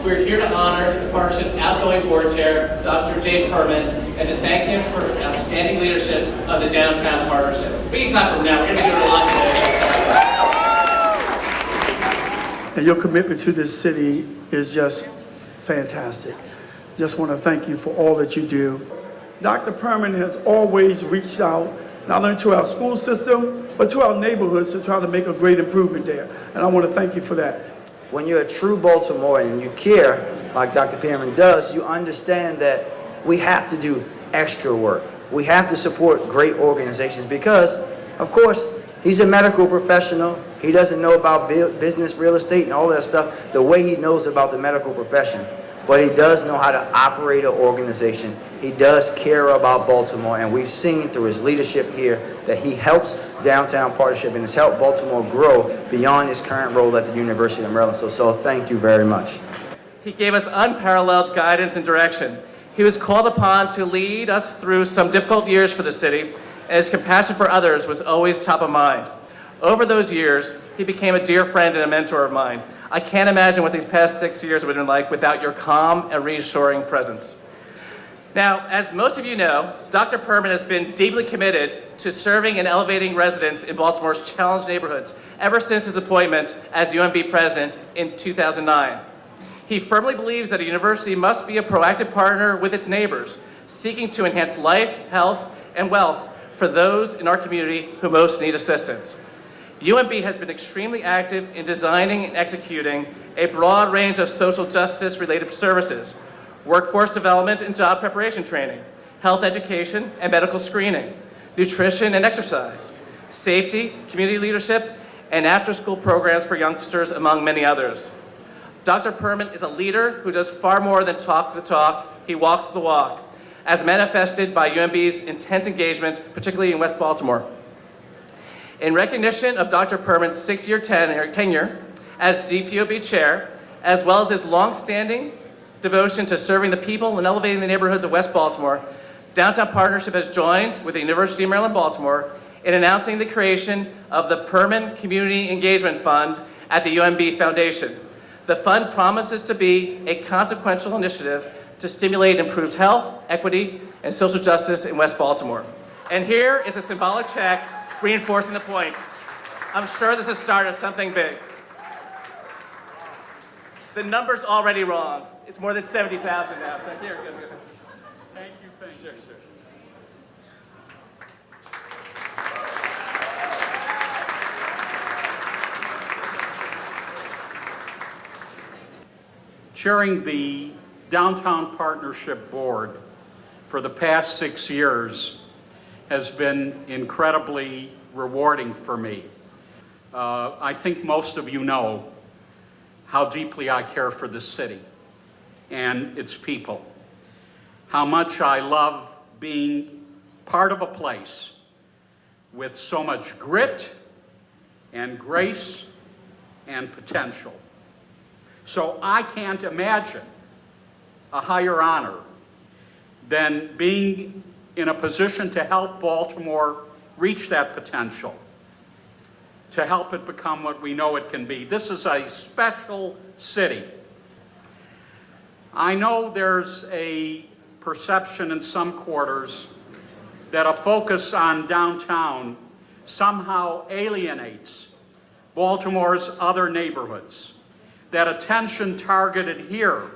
we're here to honor the partnership's outgoing board chair, Dr. Jay Perman, and to thank him for his outstanding leadership of the Downtown Partnership. We can clap for him now. We're going to be doing a lot today. And your commitment to this city is just fantastic. Just want to thank you for all that you do. Dr. Perman has always reached out, not only to our school system, but to our neighborhoods to try to make a great improvement there. And I want to thank you for that. When you're a true Baltimorean and you care, like Dr. Perman does, you understand that we have to do extra work. We have to support great organizations because, of course, he's a medical professional. He doesn't know about business, real estate, and all that stuff the way he knows about the medical profession. But he does know how to operate an organization. He does care about Baltimore, and we've seen through his leadership here that he helps Downtown Partnership and has helped Baltimore grow beyond his current role at the University of Maryland. So thank you very much. He gave us unparalleled guidance and direction. He was called upon to lead us through some difficult years for the city, and his compassion for others was always top of mind. Over those years, he became a dear friend and a mentor of mine. I can't imagine what these past 6 years would have been like without your calm and reassuring presence. Now, as most of you know, Dr. Perman has been deeply committed to serving and elevating residents in Baltimore's challenged neighborhoods ever since his appointment as UMB President in 2009. He firmly believes that a university must be a proactive partner with its neighbors, seeking to enhance life, health, and wealth for those in our community who most need assistance. UMB has been extremely active in designing and executing a broad range of social justice-related services, workforce development and job preparation training, health education and medical screening, nutrition and exercise, safety, community leadership, and after-school programs for youngsters, among many others. Dr. Perman is a leader who does far more than talk the talk, he walks the walk, as manifested by UMB's intense engagement, particularly in West Baltimore. In recognition of Dr. Perman's 6-year tenure as DPOB chair, as well as his long-standing devotion to serving the people and elevating the neighborhoods of West Baltimore, Downtown Partnership has joined with the University of Maryland, Baltimore in announcing the creation of the Perman Community Engagement Fund at the UMB Foundation. The fund promises to be a consequential initiative to stimulate improved health, equity, and social justice in West Baltimore. And here is a symbolic check reinforcing the point. I'm sure this is the start of something big. The number's already wrong. It's more than 70,000 now. So here, good. Thank you. Sure. Chairing the Downtown Partnership Board for the past 6 years has been incredibly rewarding for me. I think most of you know how deeply I care for this city and its people, how much I love being part of a place with so much grit and grace and potential. So I can't imagine a higher honor than being in a position to help Baltimore reach that potential, to help it become what we know it can be. This is a special city. I know there's a perception in some quarters that a focus on downtown somehow alienates Baltimore's other neighborhoods, that attention targeted here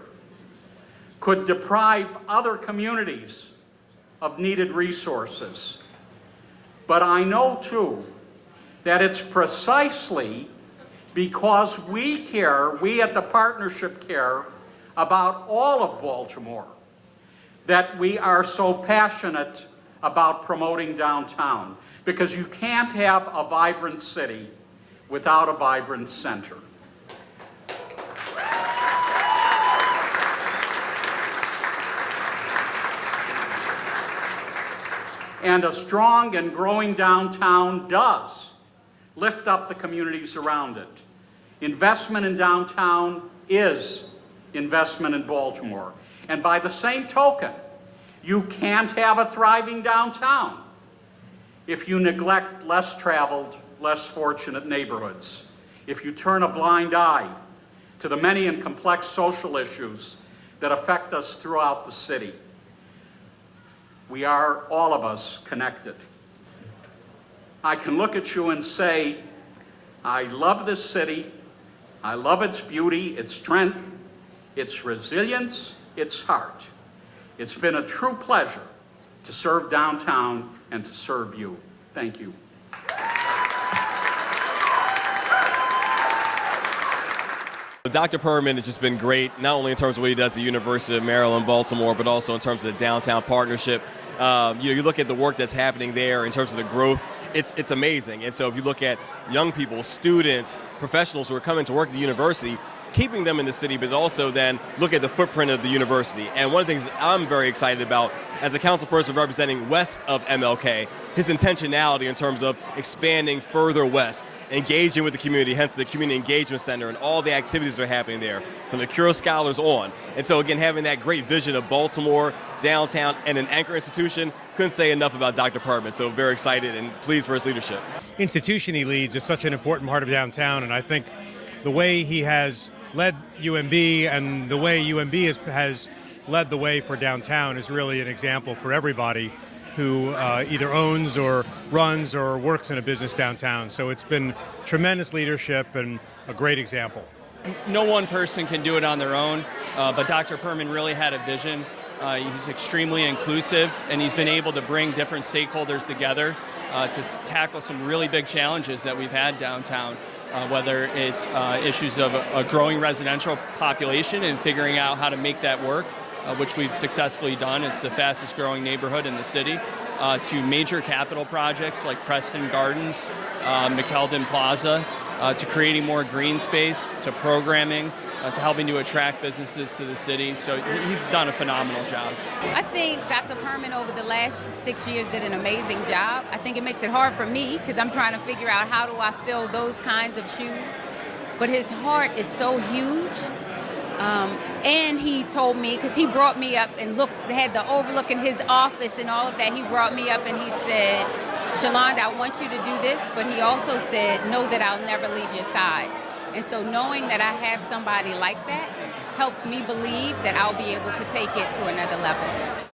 could deprive other communities of needed resources. But I know too that it's precisely because we at the partnership care about all of Baltimore, that we are so passionate about promoting downtown, because you can't have a vibrant city without a vibrant center. And a strong and growing downtown does lift up the communities around it. Investment in downtown is investment in Baltimore. And by the same token, you can't have a thriving downtown if you neglect less traveled, less fortunate neighborhoods, if you turn a blind eye to the many and complex social issues that affect us throughout the city. We are, all of us, connected. I can look at you and say, I love this city. I love its beauty, its strength, its resilience, its heart. It's been a true pleasure to serve downtown and to serve you. Thank you. Dr. Perman has just been great, not only in terms of what he does at the University of Maryland, Baltimore, but also in terms of the Downtown Partnership. You look at the work that's happening there in terms of the growth, it's amazing. And so if you look at young people, students, professionals who are coming to work at the university, keeping them in the city, but also then look at the footprint of the university. And one of the things I'm very excited about as a council person representing west of MLK, his intentionality in terms of expanding further west, engaging with the community, hence the Community Engagement Center and all the activities that are happening there, from the Cure Scholars on. And so again, having that great vision of Baltimore, downtown, and an anchor institution, couldn't say enough about Dr. Perman, so very excited and pleased for his leadership. Institution he leads is such an important part of downtown, and I think the way he has led UMB and the way UMB has led the way for downtown is really an example for everybody who either owns or runs or works in a business downtown. So it's been tremendous leadership and a great example. No one person can do it on their own, but Dr. Perman really had a vision. He's extremely inclusive, and he's been able to bring different stakeholders together to tackle some really big challenges that we've had downtown, whether it's issues of a growing residential population and figuring out how to make that work, which we've successfully done. It's the fastest growing neighborhood in the city, to major capital projects like Preston Gardens, McKeldin Plaza, to creating more green space, to programming, to helping to attract businesses to the city. So he's done a phenomenal job. I think Dr. Perman over the last 6 years did an amazing job. I think it makes it hard for me because I'm trying to figure out how do I fill those kinds of shoes. But his heart is so huge. And he told me, because he brought me up and had the overlook in his office and all of that, he brought me up and he said, Shalonda, I want you to do this, but he also said, know that I'll never leave your side. And so knowing that I have somebody like that helps me believe that I'll be able to take it to another level.